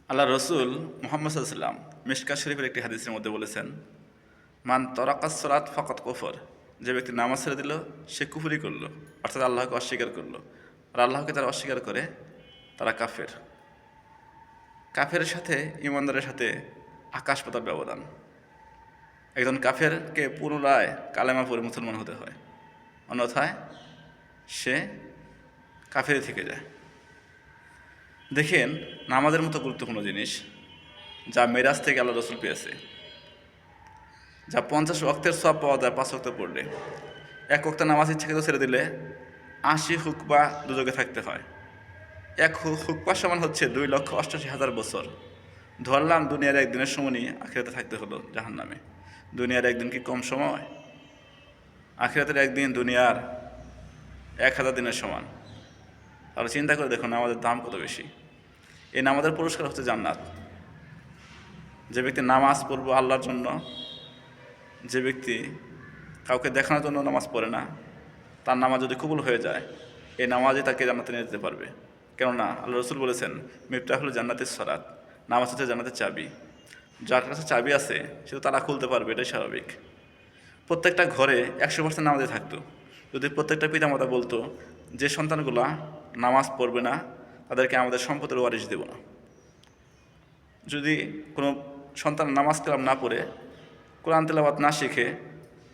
আল্লাহ রসুল মুহাম্মদ সাল্লাল্লাহু আলাইহি ওয়াসাল্লাম মিশকাত শরীফের একটি হাদিসের মধ্যে বলেছেন, মান তরাকাস সালাত ফাকাত কুফর, যে ব্যক্তি নামাজ ছেড়ে দিল সে কুফরি করলো, অর্থাৎ আল্লাহকে অস্বীকার করলো। আর আল্লাহকে যারা অস্বীকার করে তারা কাফের। কাফের সাথে ইমানদারের সাথে আকাশ পাতাল ব্যবধান। একজন কাফেরকে পুনরায় কালেমা পড়ে মুসলমান হতে হয়, অন্যথায় সে কাফেরই থেকে যায়। দেখেন, নামাজের মতো গুরুত্বপূর্ণ জিনিস যা মেরাজ থেকে আল্লাহ রসুল পেয়েছে, যা 50 ওয়াক্তের সব পাওয়া যায় 5 ওয়াক্ত পড়লে। এক ওয়াক্ত নামাজ ইচ্ছাকৃত ছেড়ে দিলে 80 হুকবা দুযোগে থাকতে হয়। এক হুকবা সমান হচ্ছে 2,88,000 বছর। ধরলাম দুনিয়ার একদিনের সময়ই আখিরাতে থাকতে হলো জাহান্নামে। দুনিয়ার একদিন কি কম সময়? আখিরাতের একদিন দুনিয়ার 1000 দিনের সমান। তাহলে চিন্তা করে দেখুন আমাদের দাম কত বেশি। এই নামাজের পুরস্কার হচ্ছে জান্নাত। যে ব্যক্তি নামাজ পড়বো আল্লাহর জন্য, যে ব্যক্তি কাউকে দেখানোর জন্য নামাজ পড়ে না, তার নামাজ যদি কবুল হয়ে যায়, এই নামাজই তাকে জান্নাতে নিয়ে যেতে পারবে। কেননা আল্লাহ রসুল বলেছেন, মিফতাহুল জান্নাতের সরাত, নামাজ হচ্ছে জান্নাতের চাবি। যার কাছে চাবি আছে সে তো তালা খুলতে পারবে, এটাই স্বাভাবিক। প্রত্যেকটা ঘরে 100% নামাজে থাকতো। যদি প্রত্যেকটা পিতামাতা বলতো যে সন্তানগুলা নামাজ পড়বে না তাদেরকে আমাদের সম্পদের ওয়ারিশ দেব না। যদি কোনো সন্তান নামাজ কালাম না পড়ে, কোরআন তেলাওয়াত না শিখে,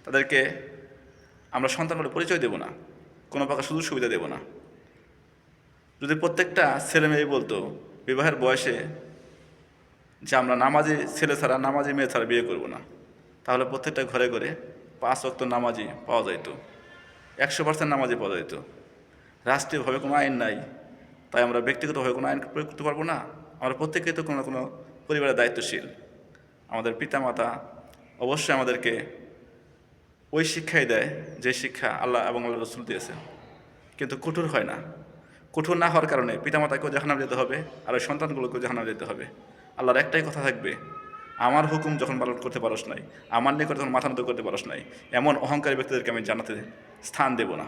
তাদেরকে আমরা সন্তান বলে পরিচয় দেব না, কোনো প্রকার সুযোগ সুবিধা দেব না। যদি প্রত্যেকটা ছেলে মেয়ে বলতো বিবাহের বয়সে যে আমরা নামাজি ছেলে ছাড়া, নামাজি মেয়ে ছাড়া বিয়ে করব না, তাহলে প্রত্যেকটা ঘরে ঘরে 5 ওয়াক্ত নামাজি পাওয়া যাইত, 100% নামাজি পাওয়া যাইত। রাষ্ট্রীয়ভাবে কোনো আইন নাই, তাই আমরা ব্যক্তিগতভাবে কোনো আইন প্রয়োগ করতে পারবো না। আমরা প্রত্যেকেই তো কোনো না কোনো পরিবারের দায়িত্বশীল। আমাদের পিতামাতা অবশ্যই আমাদেরকে ওই শিক্ষাই দেয় যে শিক্ষা আল্লাহ এবং আল্লাহ রসুল দিয়েছে, কিন্তু কঠোর হয় না। কঠোর না হওয়ার কারণে পিতামাতাকেও জাহান্নামে যেতে হবে, আর ওই সন্তানগুলোকেও জাহান্নামে যেতে হবে। আল্লাহর একটাই কথা থাকবে, আমার হুকুম যখন পালন করতে পারস নাই, আমার নিকট যখন মাথা নত করতে পারস নাই, এমন অহংকারী ব্যক্তিদেরকে আমি জান্নাতে স্থান দেব না।